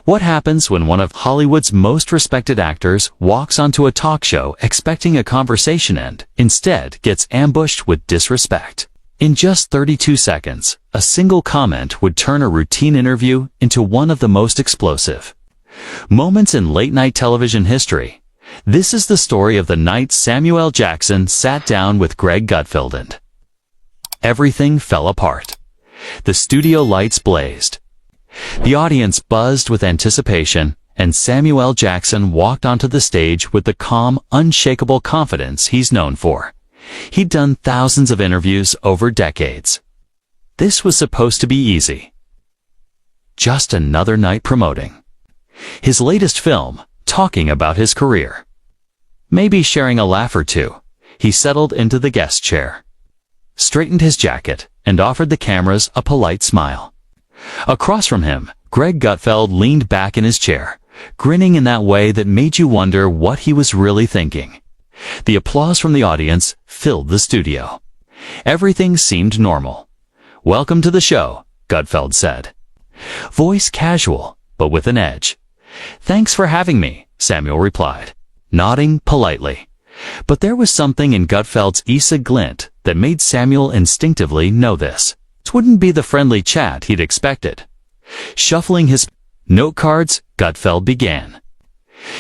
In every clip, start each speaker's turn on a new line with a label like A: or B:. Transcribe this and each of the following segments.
A: What happens when one of Hollywood's most respected actors walks onto a talk show expecting a conversation and, instead, gets ambushed with disrespect? In just 32 seconds, a single comment would turn a routine interview into one of the most explosive moments in late-night television history. This is the story of the night Samuel L. Jackson sat down with Greg Gutfeld and everything fell apart. The studio lights blazed. The audience buzzed with anticipation, and Samuel L. Jackson walked onto the stage with the calm, unshakable confidence he's known for. He'd done thousands of interviews over decades. This was supposed to be easy. Just another night promoting his latest film, talking about his career. Maybe sharing a laugh or two. He settled into the guest chair, straightened his jacket, and offered the cameras a polite smile. Across from him, Greg Gutfeld leaned back in his chair, grinning in that way that made you wonder what he was really thinking. The applause from the audience filled the studio. Everything seemed normal. "Welcome to the show," Gutfeld said. Voice casual, but with an edge. "Thanks for having me," Samuel replied, nodding politely. But there was something in Gutfeld's easy glint that made Samuel instinctively know this. It wouldn't be the friendly chat he'd expected. Shuffling his note cards, Gutfeld began.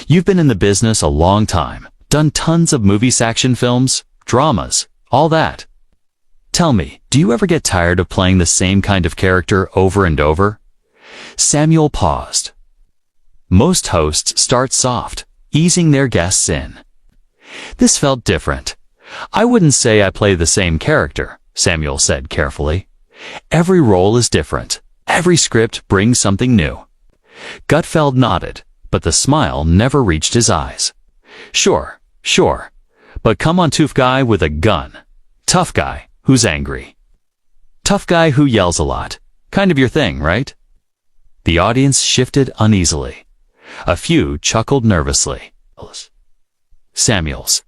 A: "You've been in the business a long time, done tons of movies, action films, dramas, all that. Tell me, do you ever get tired of playing the same kind of character over and over?" Samuel paused. Most hosts start soft, easing their guests in. This felt different. "I wouldn't say I play the same character," Samuel said carefully. "Every role is different. Every script brings something new." Gutfeld nodded, but the smile never reached his eyes. Sure. But come on, tough guy with a gun. Tough guy who's angry. Tough guy who yells a lot. Kind of your thing, right?" The audience shifted uneasily. A few chuckled nervously. Samuel's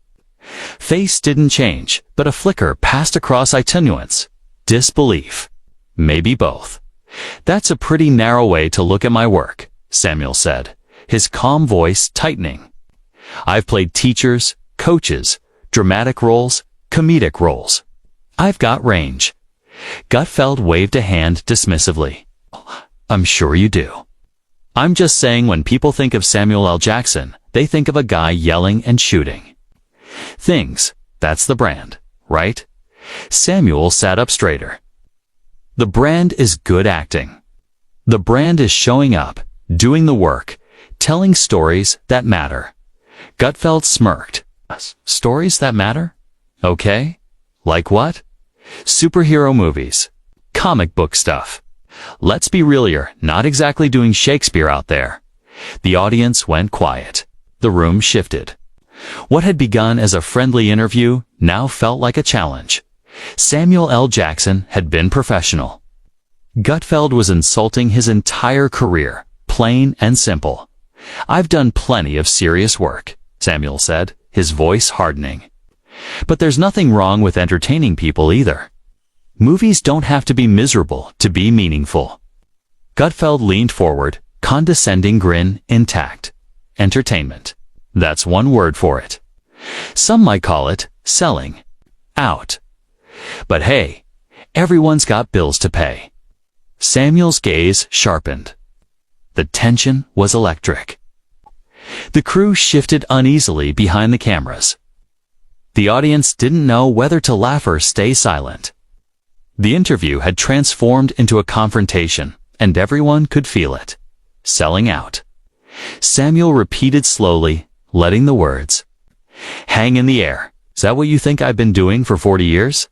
A: face didn't change, but a flicker passed across attenuance. Disbelief. Maybe both. "That's a pretty narrow way to look at my work," Samuel said, his calm voice tightening. "I've played teachers, coaches, dramatic roles, comedic roles. I've got range." Gutfeld waved a hand dismissively. "I'm sure you do. I'm just saying when people think of Samuel L. Jackson, they think of a guy yelling and shooting things. That's the brand, right?" Samuel sat up straighter. "The brand is good acting. The brand is showing up, doing the work, telling stories that matter." Gutfeld smirked. "Stories that matter? Okay. Like what?" "Superhero movies. Comic book stuff. Let's be real here, not exactly doing Shakespeare out there." The audience went quiet. The room shifted. What had begun as a friendly interview now felt like a challenge. Samuel L. Jackson had been professional. Gutfeld was insulting his entire career, plain and simple. "I've done plenty of serious work," Samuel said, his voice hardening. "But there's nothing wrong with entertaining people either. Movies don't have to be miserable to be meaningful." Gutfeld leaned forward, condescending grin intact. "Entertainment. That's one word for it. Some might call it selling out. But hey, everyone's got bills to pay." Samuel's gaze sharpened. The tension was electric. The crew shifted uneasily behind the cameras. The audience didn't know whether to laugh or stay silent. The interview had transformed into a confrontation, and everyone could feel it. Selling out. Samuel repeated slowly, letting the words hang in the air. "Is that what you think I've been doing for 40 years?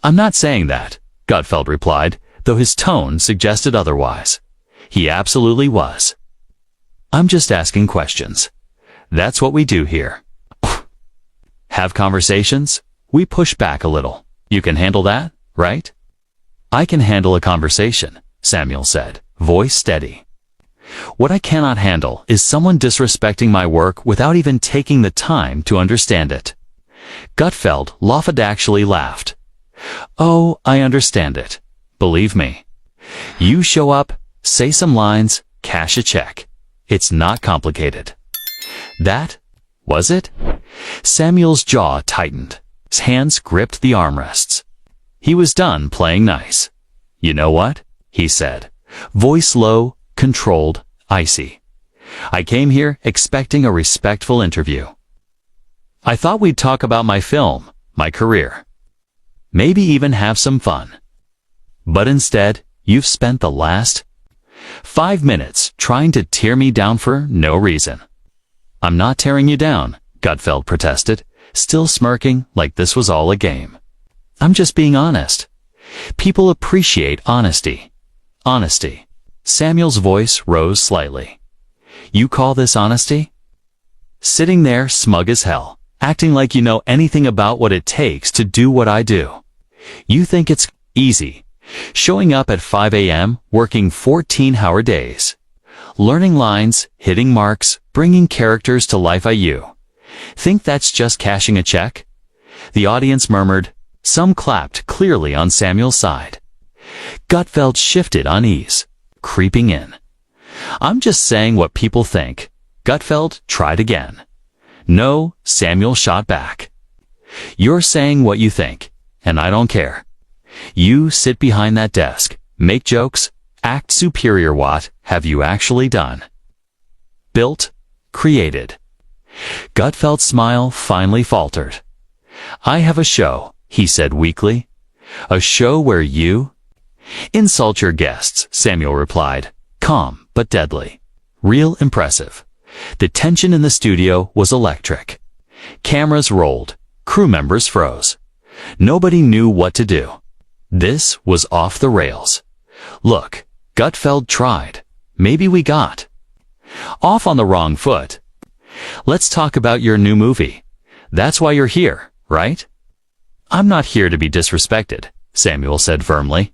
A: "I'm not saying that," Gutfeld replied, though his tone suggested otherwise. He absolutely was. "I'm just asking questions. That's what we do here." "Have conversations?" We push back a little. "You can handle that, right?" "I can handle a conversation," Samuel said, voice steady. "What I cannot handle is someone disrespecting my work without even taking the time to understand it." Gutfeld actually laughed. "Oh, I understand it. Believe me. You show up, say some lines, cash a check. It's not complicated. That was it? Samuel's jaw tightened. His hands gripped the armrests. He was done playing nice. You know what? He said, voice low, controlled, icy. I came here expecting a respectful interview. I thought we'd talk about my film, my career. Maybe even have some fun. But instead, you've spent the last 5 minutes trying to tear me down for no reason. I'm not tearing you down, Gutfeld protested, still smirking like this was all a game. I'm just being honest. People appreciate honesty. Honesty. Samuel's voice rose slightly. You call this honesty? Sitting there smug as hell, acting like you know anything about what it takes to do what I do. You think it's easy. Showing up at 5 a.m., working 14-hour days. Learning lines, hitting marks, bringing characters to life. You think that's just cashing a check? The audience murmured. Some clapped clearly on Samuel's side. Gutfeld shifted unease, creeping in. I'm just saying what people think. Gutfeld tried again. No, Samuel shot back. You're saying what you think, and I don't care. You sit behind that desk, make jokes, act superior. What have you actually done? Built, created. Gutfeld's smile finally faltered. I have a show, he said weakly. A show where you insult your guests, Samuel replied, calm but deadly. Real impressive. The tension in the studio was electric. Cameras rolled, crew members froze. Nobody knew what to do. This was off the rails. Look, Gutfeld tried. Maybe we got off on the wrong foot. Let's talk about your new movie. That's why you're here, right? I'm not here to be disrespected, Samuel said firmly.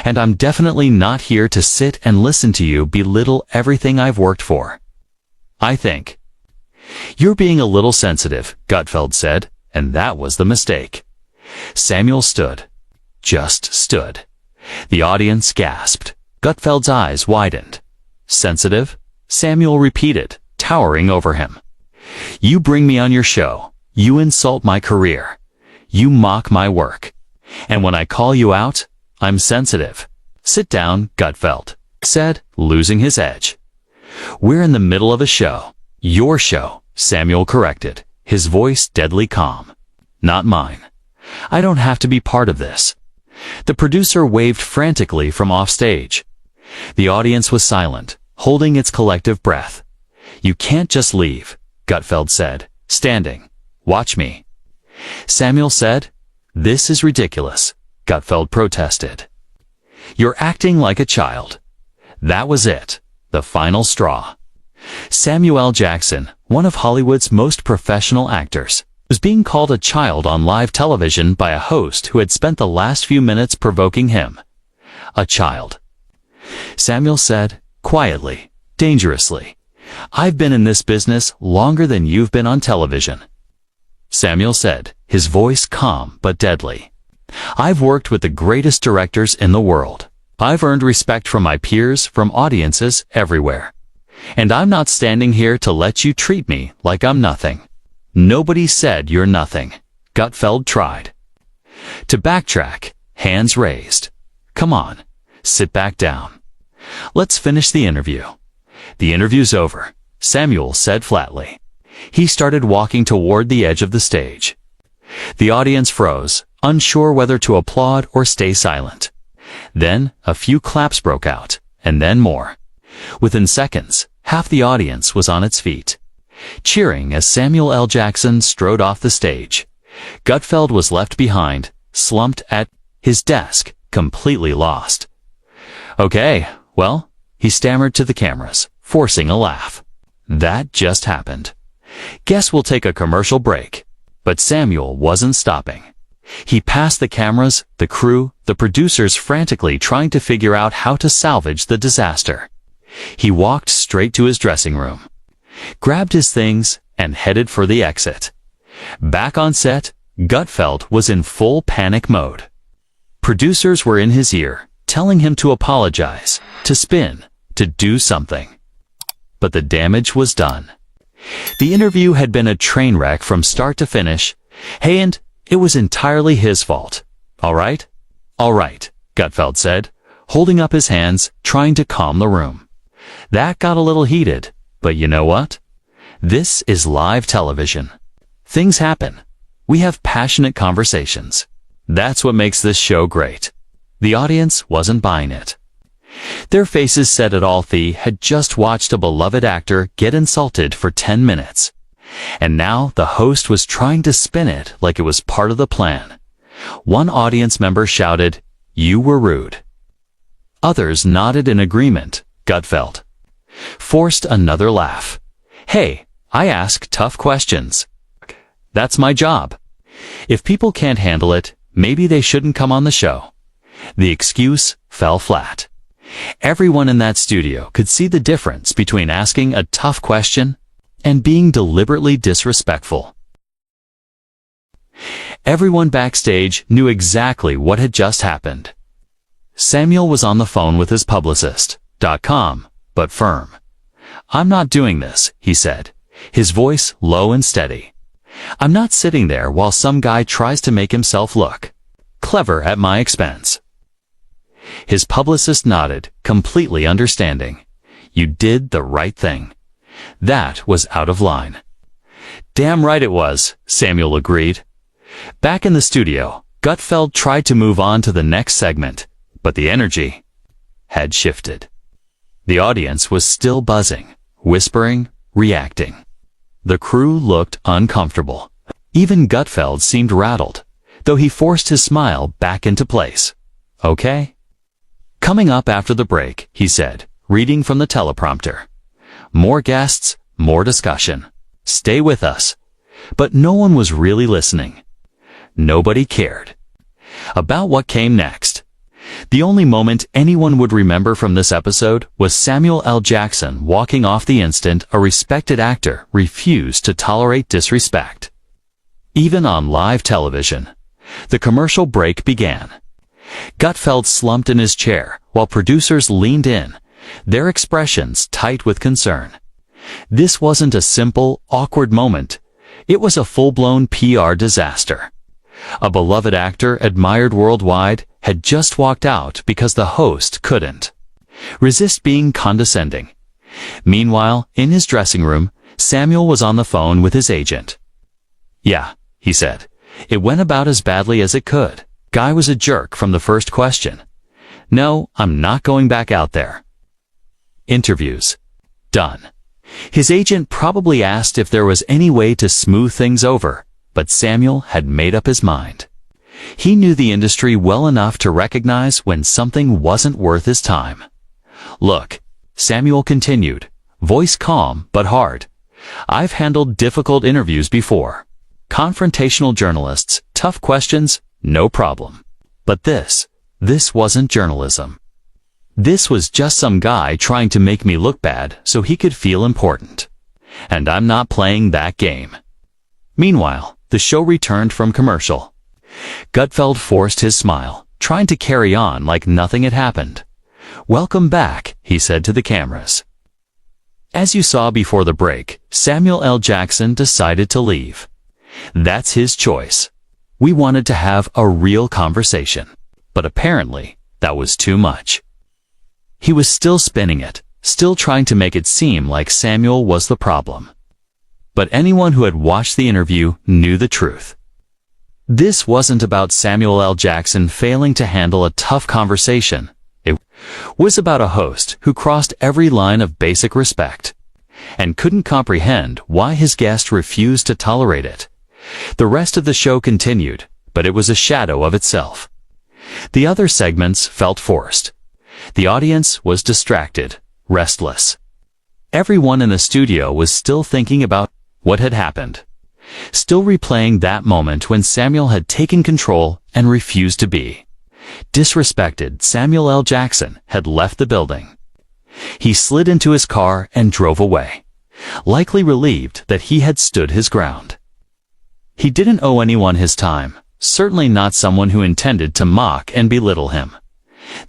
A: And I'm definitely not here to sit and listen to you belittle everything I've worked for. I think you're being a little sensitive, Gutfeld said, and that was the mistake. Samuel stood. Just stood. The audience gasped. Gutfeld's eyes widened. Sensitive? Samuel repeated, towering over him. You bring me on your show. You insult my career. You mock my work. And when I call you out, I'm sensitive. Sit down, Gutfeld said, losing his edge. We're in the middle of a show. Your show, Samuel corrected, his voice deadly calm. Not mine. I don't have to be part of this. The producer waved frantically from offstage. The audience was silent, holding its collective breath. You can't just leave, Gutfeld said, standing. Watch me. Samuel said, this is ridiculous, Gutfeld protested. You're acting like a child. That was it, the final straw. Samuel L. Jackson, one of Hollywood's most professional actors, was being called a child on live television by a host who had spent the last few minutes provoking him. A child. Samuel said, quietly, dangerously, I've been in this business longer than you've been on television. Samuel said, his voice calm but deadly. I've worked with the greatest directors in the world. I've earned respect from my peers, from audiences everywhere. And I'm not standing here to let you treat me like I'm nothing. Nobody said you're nothing. Gutfeld tried to backtrack, hands raised. Come on, sit back down. Let's finish the interview. The interview's over, Samuel said flatly. He started walking toward the edge of the stage. The audience froze, unsure whether to applaud or stay silent. Then a few claps broke out, and then more. Within seconds, half the audience was on its feet, cheering as Samuel L. Jackson strode off the stage. Gutfeld was left behind, slumped at his desk, completely lost. Okay, well, he stammered to the cameras, forcing a laugh. That just happened. Guess we'll take a commercial break. But Samuel wasn't stopping. He passed the cameras, the crew, the producers frantically trying to figure out how to salvage the disaster. He walked straight to his dressing room, grabbed his things, and headed for the exit. Back on set, Gutfeld was in full panic mode. Producers were in his ear, telling him to apologize, to spin, to do something. But the damage was done. The interview had been a train wreck from start to finish. Hey, and it was entirely his fault. All right? All right, Gutfeld said, holding up his hands, trying to calm the room. That got a little heated, but you know what? This is live television. Things happen. We have passionate conversations. That's what makes this show great. The audience wasn't buying it. Their faces said it all. They had just watched a beloved actor get insulted for 10 minutes. And now the host was trying to spin it like it was part of the plan. One audience member shouted, "You were rude." Others nodded in agreement. Gutfeld forced another laugh. Hey, I ask tough questions. That's my job. If people can't handle it, maybe they shouldn't come on the show. The excuse fell flat. Everyone in that studio could see the difference between asking a tough question and being deliberately disrespectful. Everyone backstage knew exactly what had just happened. Samuel was on the phone with his publicist, calm, but firm. "I'm not doing this," he said, his voice low and steady. "I'm not sitting there while some guy tries to make himself look clever at my expense." His publicist nodded, completely understanding. "You did the right thing." That was out of line. "Damn right it was," Samuel agreed. Back in the studio, Gutfeld tried to move on to the next segment, but the energy had shifted. The audience was still buzzing, whispering, reacting. The crew looked uncomfortable. Even Gutfeld seemed rattled, though he forced his smile back into place. "Okay?" "Coming up after the break," he said, reading from the teleprompter. "More guests, more discussion. Stay with us." But no one was really listening. Nobody cared about what came next. The only moment anyone would remember from this episode was Samuel L. Jackson walking off the instant a respected actor refused to tolerate disrespect. Even on live television, the commercial break began. Gutfeld slumped in his chair while producers leaned in, their expressions tight with concern. This wasn't a simple, awkward moment. It was a full-blown PR disaster. A beloved actor admired worldwide had just walked out because the host couldn't resist being condescending. Meanwhile, in his dressing room, Samuel was on the phone with his agent. "Yeah," he said, "it went about as badly as it could. Guy was a jerk from the first question. No, I'm not going back out there." Interviews. Done. His agent probably asked if there was any way to smooth things over, but Samuel had made up his mind. He knew the industry well enough to recognize when something wasn't worth his time. "Look," Samuel continued, voice calm but hard. "I've handled difficult interviews before. Confrontational journalists, tough questions, no problem. But this wasn't journalism. This was just some guy trying to make me look bad so he could feel important. And I'm not playing that game." Meanwhile, the show returned from commercial. Gutfeld forced his smile, trying to carry on like nothing had happened. "Welcome back," he said to the cameras. As you saw before the break, Samuel L. Jackson decided to leave. That's his choice. We wanted to have a real conversation, but apparently that was too much. He was still spinning it, still trying to make it seem like Samuel was the problem. But anyone who had watched the interview knew the truth. This wasn't about Samuel L. Jackson failing to handle a tough conversation. It was about a host who crossed every line of basic respect and couldn't comprehend why his guest refused to tolerate it. The rest of the show continued, but it was a shadow of itself. The other segments felt forced. The audience was distracted, restless. Everyone in the studio was still thinking about what had happened, still replaying that moment when Samuel had taken control and refused to be disrespected. Samuel L. Jackson had left the building. He slid into his car and drove away, likely relieved that he had stood his ground. He didn't owe anyone his time, certainly not someone who intended to mock and belittle him.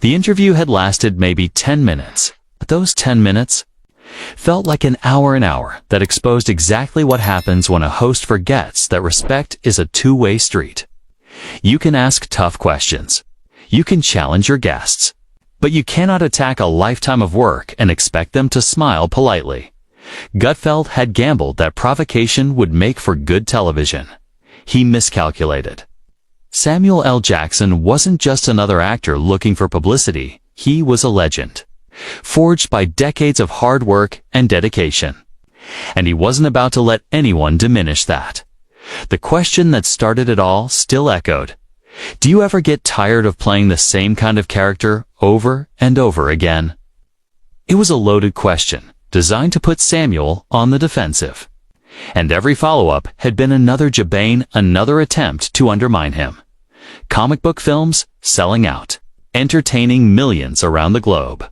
A: The interview had lasted maybe 10 minutes, Those 10 minutes felt like an hour that exposed exactly what happens when a host forgets that respect is a two-way street. You can ask tough questions. You can challenge your guests. But you cannot attack a lifetime of work and expect them to smile politely. Gutfeld had gambled that provocation would make for good television. He miscalculated. Samuel L. Jackson wasn't just another actor looking for publicity. He was a legend, forged by decades of hard work and dedication. And he wasn't about to let anyone diminish that. The question that started it all still echoed. Do you ever get tired of playing the same kind of character over and over again? It was a loaded question, designed to put Samuel on the defensive. And every follow-up had been another jabane, another attempt to undermine him. Comic book films selling out, entertaining millions around the globe.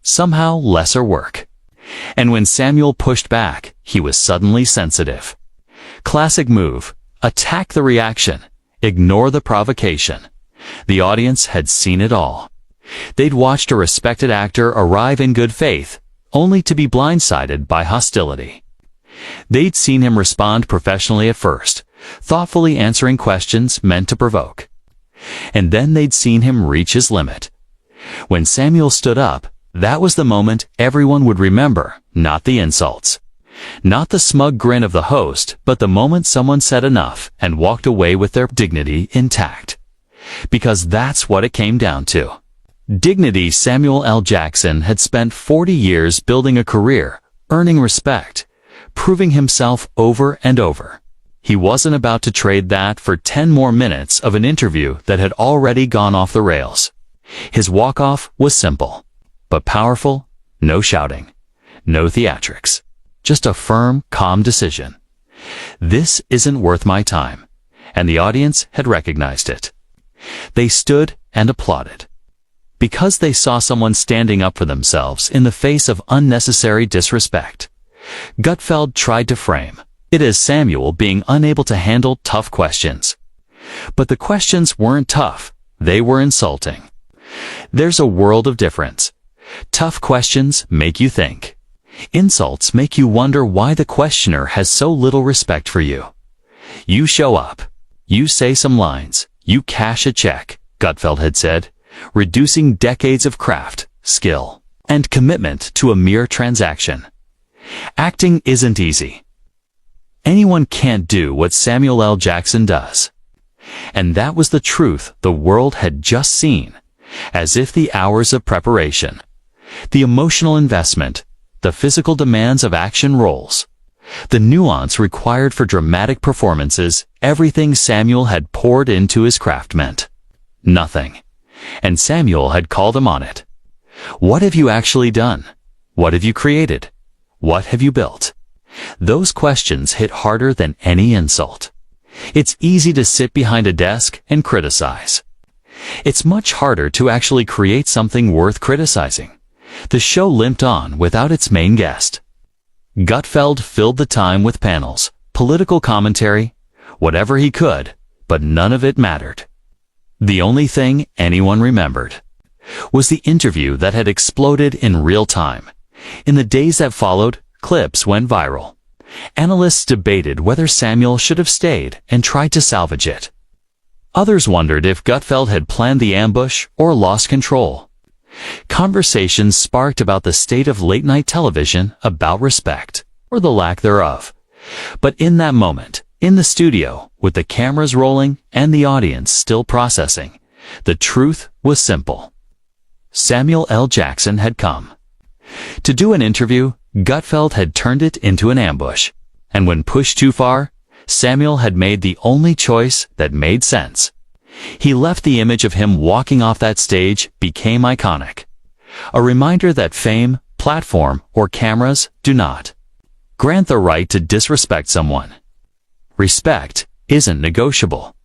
A: Somehow lesser work. And when Samuel pushed back, he was suddenly sensitive. Classic move, attack the reaction, ignore the provocation. The audience had seen it all. They'd watched a respected actor arrive in good faith, only to be blindsided by hostility. They'd seen him respond professionally at first, thoughtfully answering questions meant to provoke. And then they'd seen him reach his limit. When Samuel stood up, that was the moment everyone would remember, not the insults. Not the smug grin of the host, but the moment someone said enough and walked away with their dignity intact. Because that's what it came down to. Dignity. Samuel L. Jackson had spent 40 years building a career, earning respect, proving himself over and over. He wasn't about to trade that for 10 more minutes of an interview that had already gone off the rails. His walk-off was simple, but powerful. No shouting, no theatrics. Just a firm, calm decision. This isn't worth my time. And the audience had recognized it. They stood and applauded. Because they saw someone standing up for themselves in the face of unnecessary disrespect. Gutfeld tried to frame it as Samuel being unable to handle tough questions. But the questions weren't tough. They were insulting. There's a world of difference. Tough questions make you think. Insults make you wonder why the questioner has so little respect for you. You show up. You say some lines. You cash a check, Gutfeld had said, reducing decades of craft, skill, and commitment to a mere transaction. Acting isn't easy. Anyone can't do what Samuel L. Jackson does. And that was the truth the world had just seen, as if the hours of preparation, the emotional investment, the physical demands of action roles, the nuance required for dramatic performances, everything Samuel had poured into his craft meant nothing. And Samuel had called him on it. What have you actually done? What have you created? What have you built? Those questions hit harder than any insult. It's easy to sit behind a desk and criticize. It's much harder to actually create something worth criticizing. The show limped on without its main guest. Gutfeld filled the time with panels, political commentary, whatever he could, but none of it mattered. The only thing anyone remembered was the interview that had exploded in real time. In the days that followed, clips went viral. Analysts debated whether Samuel should have stayed and tried to salvage it. Others wondered if Gutfeld had planned the ambush or lost control. Conversations sparked about the state of late-night television, about respect, or the lack thereof. But in that moment, in the studio, with the cameras rolling and the audience still processing, the truth was simple. Samuel L. Jackson had come. To do an interview, Gutfeld had turned it into an ambush. And when pushed too far, Samuel had made the only choice that made sense. He left the image of him walking off that stage became iconic. A reminder that fame, platform, or cameras do not grant the right to disrespect someone. Respect isn't negotiable.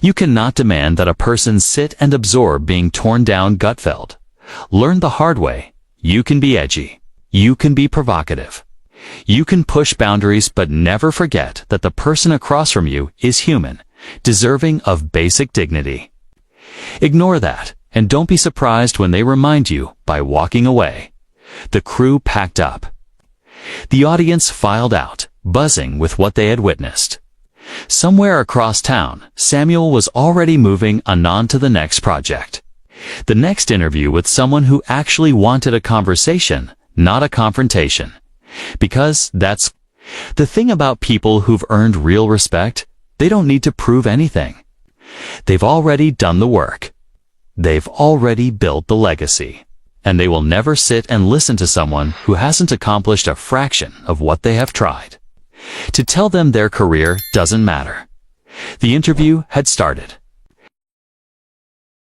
A: You cannot demand that a person sit and absorb being torn down. Gutfeld learned the hard way. You can be edgy. You can be provocative. You can push boundaries, but never forget that the person across from you is human, deserving of basic dignity. Ignore that, and don't be surprised when they remind you by walking away. The crew packed up. The audience filed out, buzzing with what they had witnessed. Somewhere across town, Samuel was already moving on to the next project. The next interview with someone who actually wanted a conversation, not a confrontation. Because that's the thing about people who've earned real respect. They don't need to prove anything. They've already done the work. They've already built the legacy. And they will never sit and listen to someone who hasn't accomplished a fraction of what they have tried. To tell them their career doesn't matter. The interview had started.